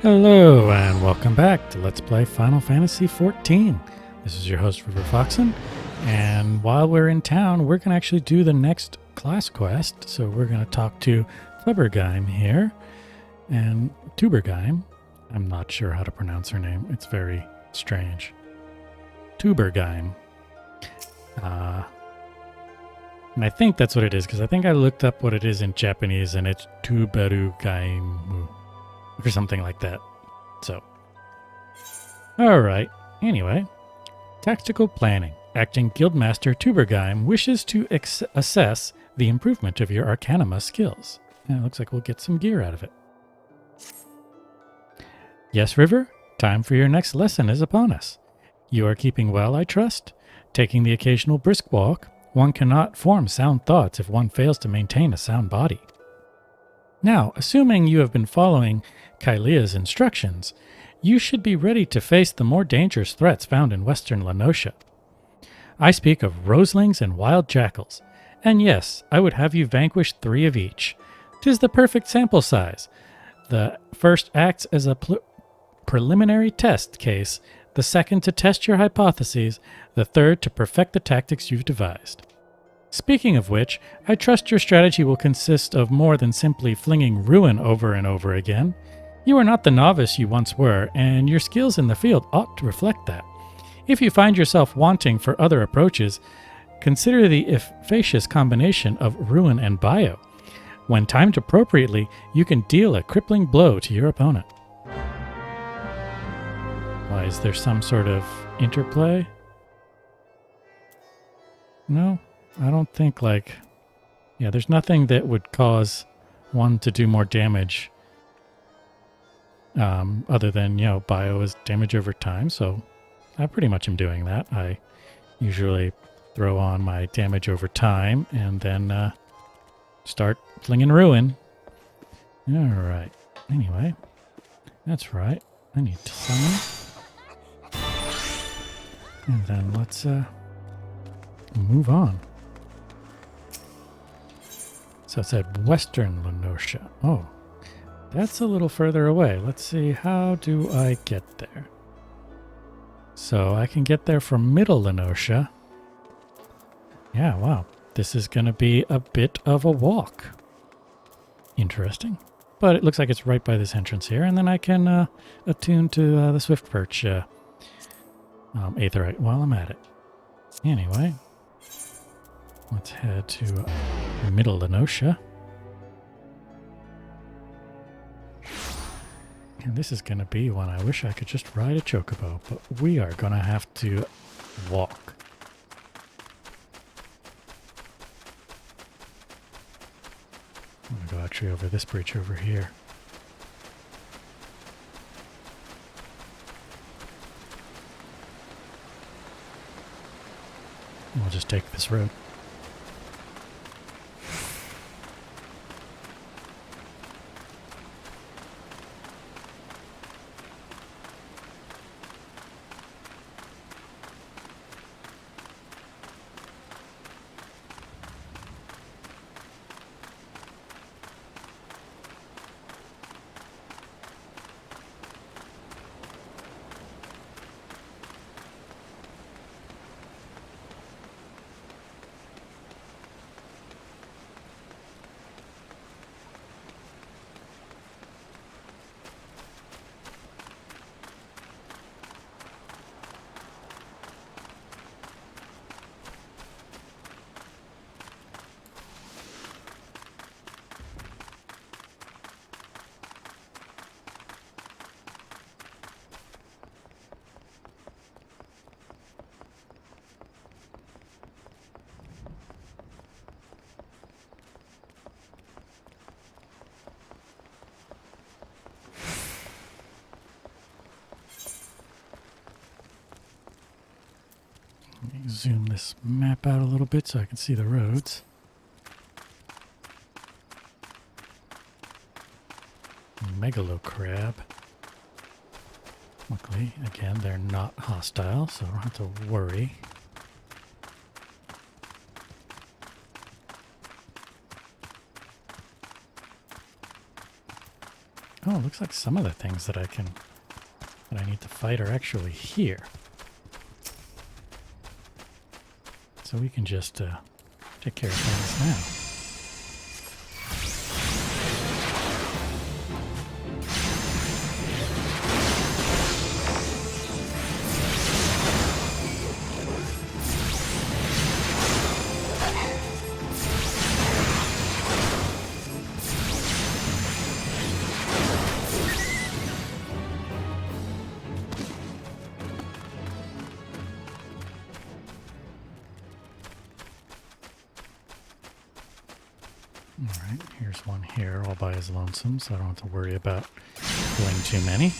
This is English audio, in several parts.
Hello and welcome back to Let's Play Final Fantasy XIV. This is your host River Foxen, and while we're in town, we're going to actually do the next class quest. So we're going to talk to Tubergeim here, and Tubergeim, I'm not sure how to pronounce her name, it's very strange. Tubergeim. And I think that's what it is, because I think I looked up what it is in Japanese, and it's Tubergeim. Or something like that. So, alright. Anyway, tactical planning. Acting Guildmaster Tubergeim wishes to assess the improvement of your Arcanima skills. And it looks like we'll get some gear out of it. Yes, River? Time for your next lesson is upon us. You are keeping well, I trust? Taking the occasional brisk walk, one cannot form sound thoughts if one fails to maintain a sound body. Now, assuming you have been following Kylea's instructions, you should be ready to face the more dangerous threats found in western Lenosha. I speak of roselings and wild jackals, and yes, I would have you vanquish 3 of each. 'Tis the perfect sample size. The first acts as a preliminary test case, the second to test your hypotheses, the third to perfect the tactics you've devised. Speaking of which, I trust your strategy will consist of more than simply flinging ruin over and over again. You are not the novice you once were, and your skills in the field ought to reflect that. If you find yourself wanting for other approaches, consider the efficacious combination of ruin and bio. When timed appropriately, you can deal a crippling blow to your opponent. Why, is there some sort of interplay? No? I don't think, there's nothing that would cause one to do more damage other than, bio is damage over time, so I pretty much am doing that. I usually throw on my damage over time and then start flinging ruin. Alright, anyway, that's right. I need to summon. And then let's move on. So it said Western Lenosha. Oh, that's a little further away. Let's see, how do I get there? So I can get there from Middle Lenosha. Yeah, wow. This is going to be a bit of a walk. Interesting. But it looks like it's right by this entrance here. And then I can attune to the Swift Perch Aetherite while I'm at it. Anyway. Let's head to Middle Lenosha. And this is going to be one I wish I could just ride a chocobo, but we are going to have to walk. I'm going to go actually over this bridge over here. We'll just take this road. Let me zoom this map out a little bit so I can see the roads. Megalo crab. Luckily, again, they're not hostile, so I don't have to worry. Oh, it looks like some of the things that I need to fight are actually here. So we can just take care of things now. Alright, here's one here all by his lonesome, so I don't have to worry about killing too many.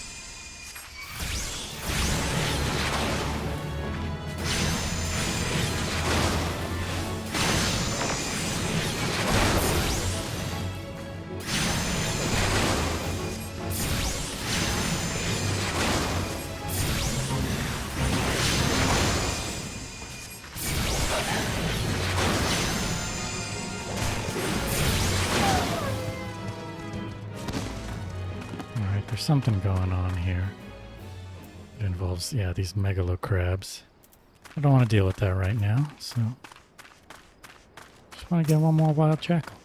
There's something going on here. It involves, yeah, these megalo crabs. I don't want to deal with that right now, so just want to get one more wild jackal.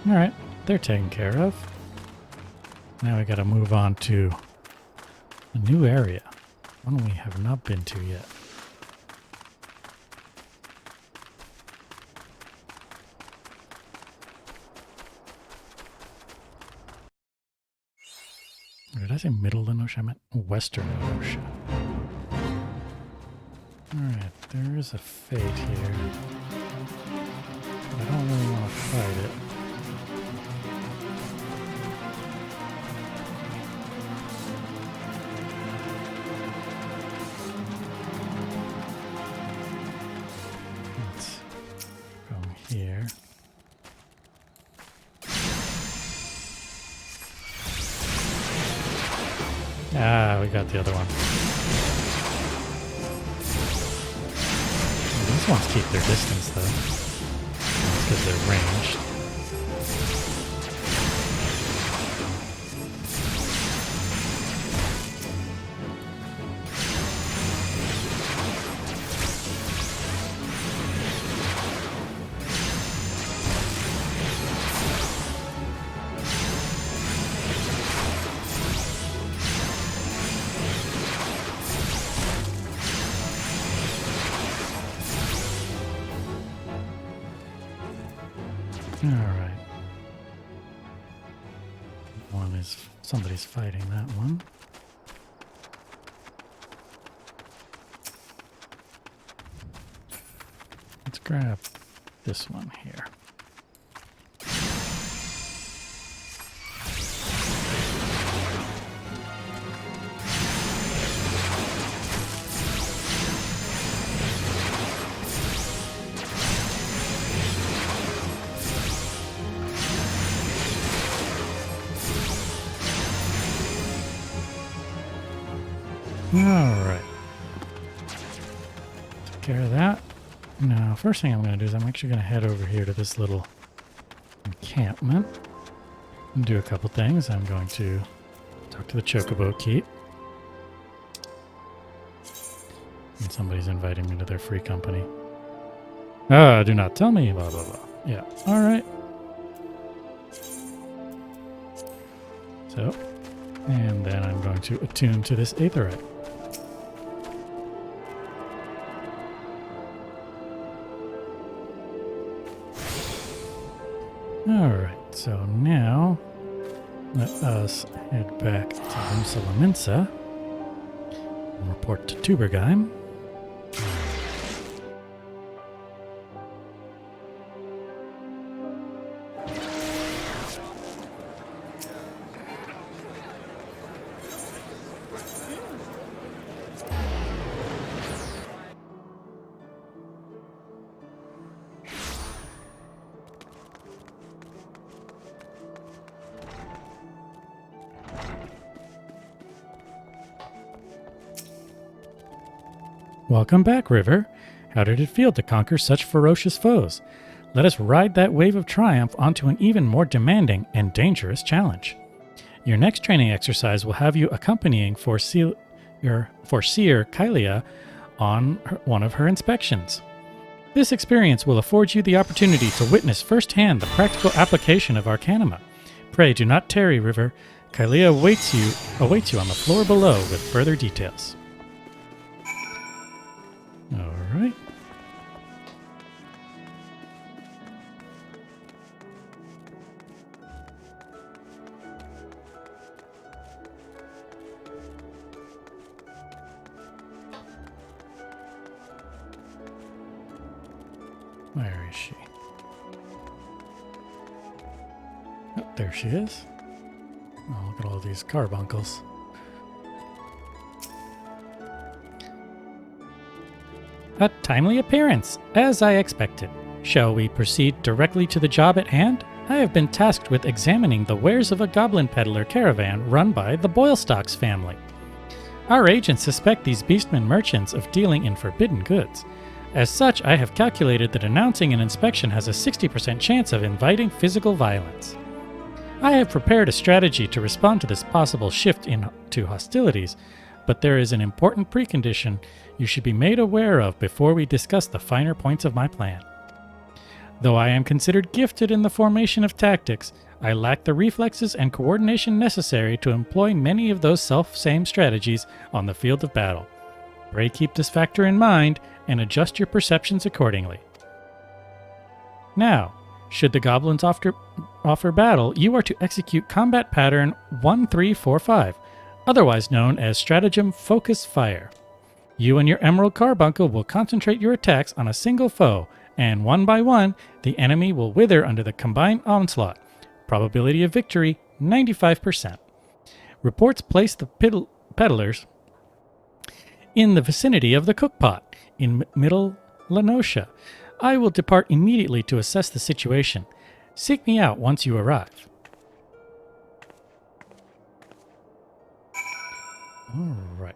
Alright, they're taken care of. Now we gotta move on to a new area. One we have not been to yet. Did I say middle Lenosha? I meant western Lenosha. Alright, there is a fate here. But I don't really want to fight it. Let's go here. Ah, we got the other one. These ones keep their distance, though. Because they're ranged. Alright. One is... somebody's fighting that one. Let's grab this one here. Alright. Took care of that. Now, first thing I'm going to do is I'm actually going to head over here to this little encampment and do a couple things. I'm going to talk to the Chocobo Keep. And somebody's inviting me to their free company. Ah, do not tell me, blah, blah, blah. Yeah, alright. So, and then I'm going to attune to this Aetherite. Alright, so now let us head back to Umsalaminsa and report to Tubergeim. Welcome back, River. How did it feel to conquer such ferocious foes? Let us ride that wave of triumph onto an even more demanding and dangerous challenge. Your next training exercise will have you accompanying Foreseer Kylia on one of her inspections. This experience will afford you the opportunity to witness firsthand the practical application of Arcanima. Pray do not tarry, River. Kylia awaits you on the floor below with further details. All right. Where is she? Oh, there she is. Oh, look at all these carbuncles. A timely appearance, as I expected. Shall we proceed directly to the job at hand? I have been tasked with examining the wares of a goblin peddler caravan run by the Boylstocks family. Our agents suspect these beastmen merchants of dealing in forbidden goods. As such, I have calculated that announcing an inspection has a 60% chance of inviting physical violence. I have prepared a strategy to respond to this possible shift into hostilities, but there is an important precondition you should be made aware of before we discuss the finer points of my plan. Though I am considered gifted in the formation of tactics, I lack the reflexes and coordination necessary to employ many of those self-same strategies on the field of battle. Pray keep this factor in mind and adjust your perceptions accordingly. Now, should the goblins offer battle, you are to execute combat pattern 1345, otherwise known as Stratagem Focus Fire. You and your Emerald Carbuncle will concentrate your attacks on a single foe, and one by one, the enemy will wither under the combined onslaught. Probability of victory, 95%. Reports place the peddlers in the vicinity of the cookpot in Middle Lenosha. I will depart immediately to assess the situation. Seek me out once you arrive. All right.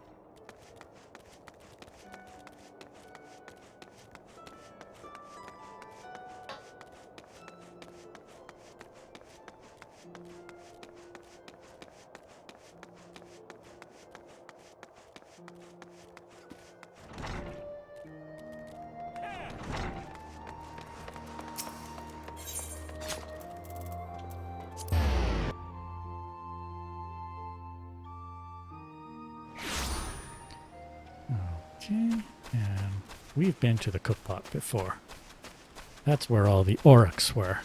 Okay, and we've been to the cookpot before. That's where all the orcs were,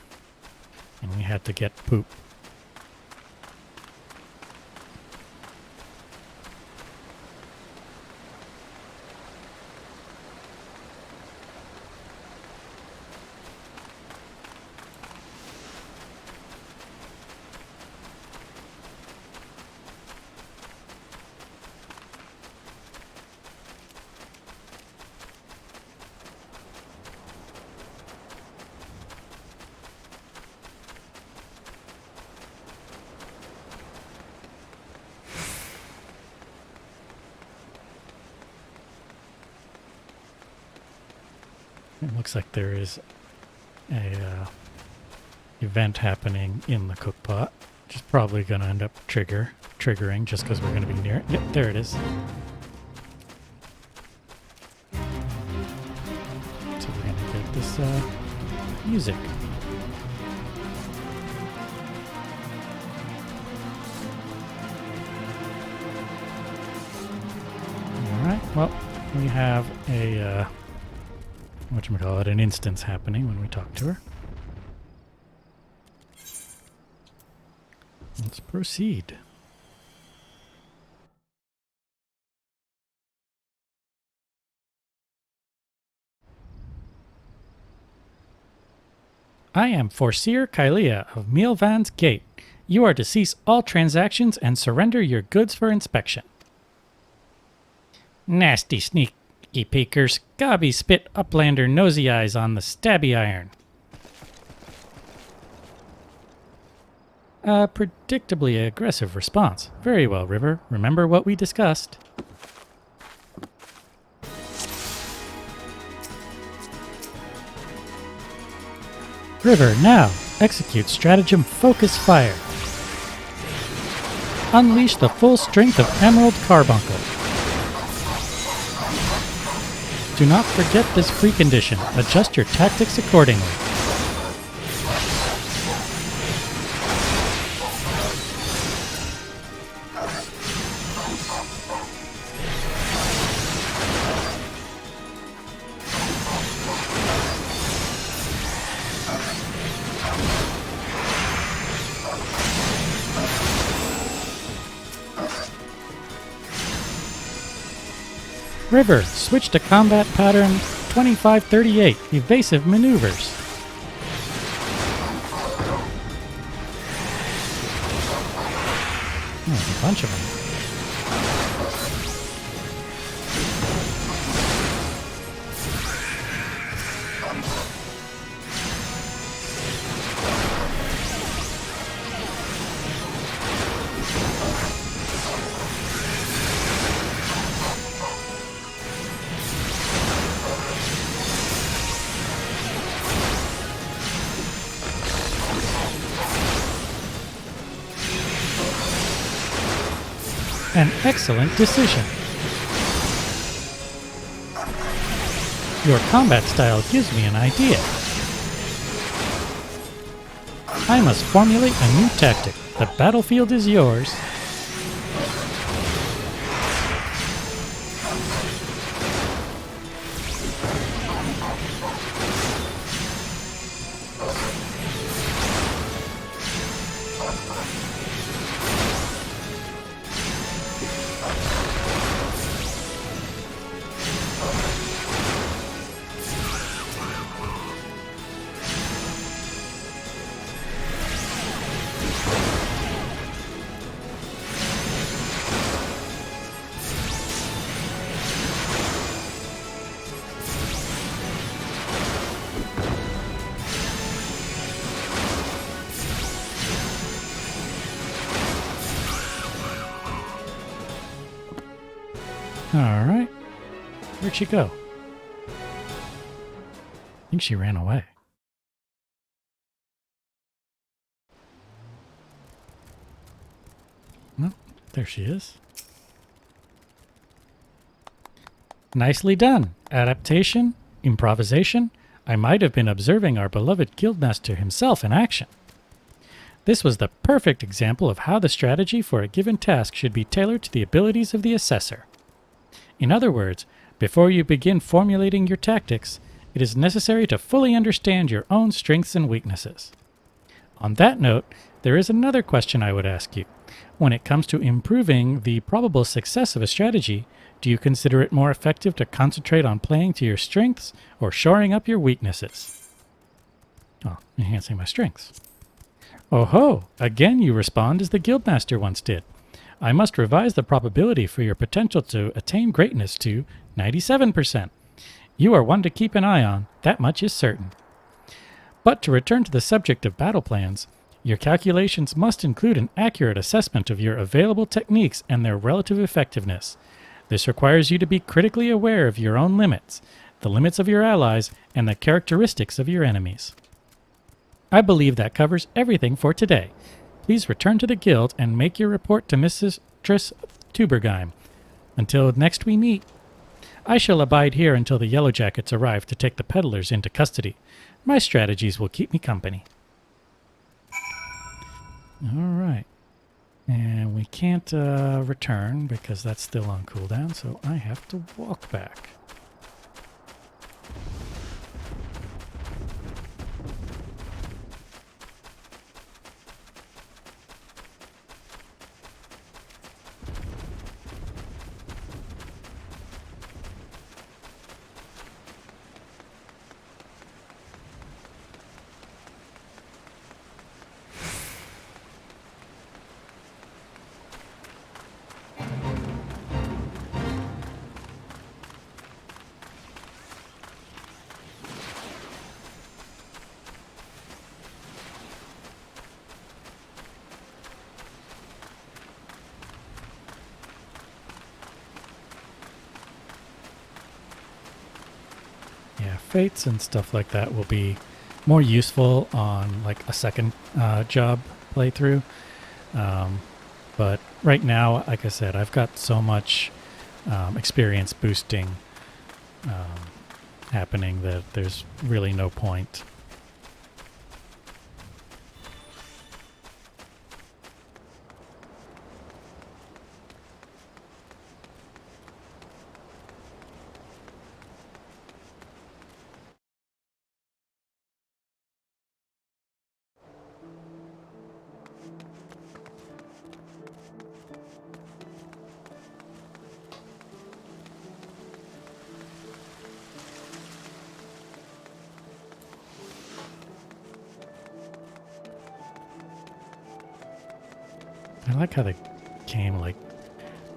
and we had to get poop. It looks like there is a event happening in the cookpot, which is probably going to end up triggering just because we're going to be near it. Yep, there it is. So we're going to get this music. All right, well, we have a whatchamacallit, an instance happening when we talk to her. Let's proceed. I am Foreseer Kylia of Mealvan's Gate. You are to cease all transactions and surrender your goods for inspection. Nasty sneaky peekers, gobby spit uplander nosy eyes on the stabby iron. A predictably aggressive response. Very well, River. Remember what we discussed. River, now! Execute stratagem Focus Fire. Unleash the full strength of Emerald Carbuncle. Do not forget this precondition. Adjust your tactics accordingly. River, switch to combat pattern 2538, evasive maneuvers. Oh, there's a bunch of them. An excellent decision. Your combat style gives me an idea. I must formulate a new tactic. The battlefield is yours. Alright. Where'd she go? I think she ran away. Oh, there she is. Nicely done. Adaptation, improvisation. I might have been observing our beloved guildmaster himself in action. This was the perfect example of how the strategy for a given task should be tailored to the abilities of the assessor. In other words, before you begin formulating your tactics, it is necessary to fully understand your own strengths and weaknesses. On that note, there is another question I would ask you. When it comes to improving the probable success of a strategy, do you consider it more effective to concentrate on playing to your strengths or shoring up your weaknesses? Oh, enhancing my strengths. Oh ho! Again you respond as the guildmaster once did. I must revise the probability for your potential to attain greatness to 97%. You are one to keep an eye on, that much is certain. But to return to the subject of battle plans, your calculations must include an accurate assessment of your available techniques and their relative effectiveness. This requires you to be critically aware of your own limits, the limits of your allies, and the characteristics of your enemies. I believe that covers everything for today. Please return to the guild and make your report to Mistress Tubergheim. Until next we meet, I shall abide here until the Yellow Jackets arrive to take the peddlers into custody. My strategies will keep me company. All right. And we can't return because that's still on cooldown, so I have to walk back. Yeah, fates and stuff like that will be more useful on like a second job playthrough. But right now, like I said, I've got so much experience boosting happening that there's really no point. I like how the game like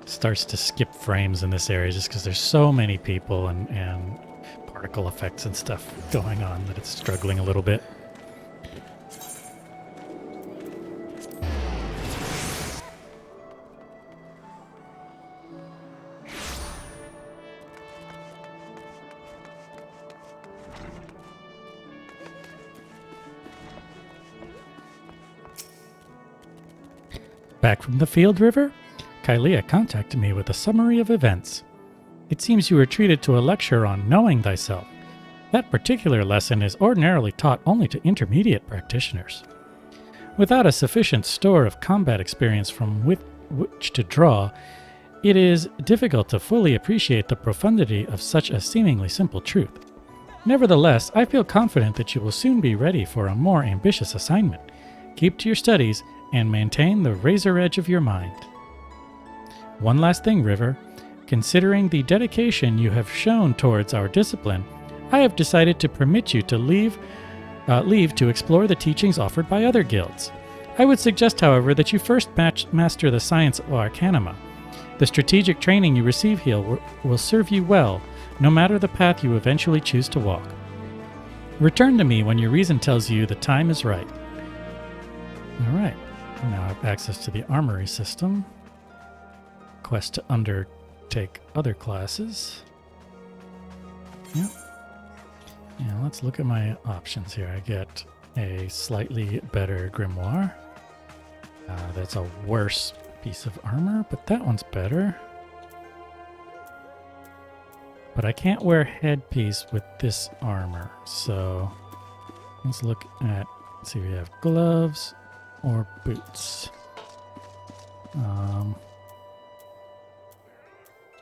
starts to skip frames in this area just because there's so many people and particle effects and stuff going on that it's struggling a little bit. Back from the field, River? Kylea contacted me with a summary of events. It seems you were treated to a lecture on knowing thyself. That particular lesson is ordinarily taught only to intermediate practitioners. Without a sufficient store of combat experience from which to draw, it is difficult to fully appreciate the profundity of such a seemingly simple truth. Nevertheless, I feel confident that you will soon be ready for a more ambitious assignment. Keep to your studies and maintain the razor edge of your mind. One last thing, River. Considering the dedication you have shown towards our discipline, I have decided to permit you to leave to explore the teachings offered by other guilds. I would suggest, however, that you first master the science of Arcanima. The strategic training you receive here will serve you well, no matter the path you eventually choose to walk. Return to me when your reason tells you the time is right. All right. Now I have access to the armory system. Quest to undertake other classes. Yep. Yeah, let's look at my options here. I get a slightly better grimoire. That's a worse piece of armor, but that one's better. But I can't wear headpiece with this armor, so let's look at, let's see, we have gloves or boots.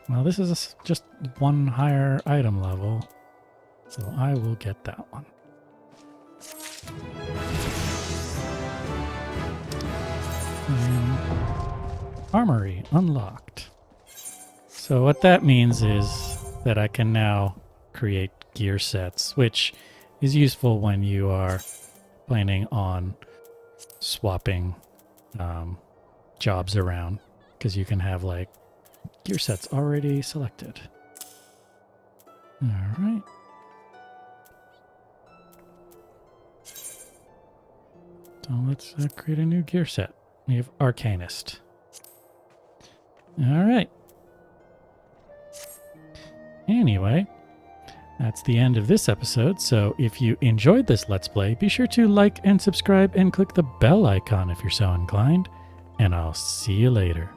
Well, this is just one higher item level, so I will get that one. Armory unlocked. So what that means is that I can now create gear sets, which is useful when you are planning on swapping jobs around, because you can have like gear sets already selected. All right. So let's create a new gear set. We have Arcanist. All right. Anyway, that's the end of this episode. So if you enjoyed this Let's Play, be sure to like and subscribe and click the bell icon if you're so inclined. And I'll see you later.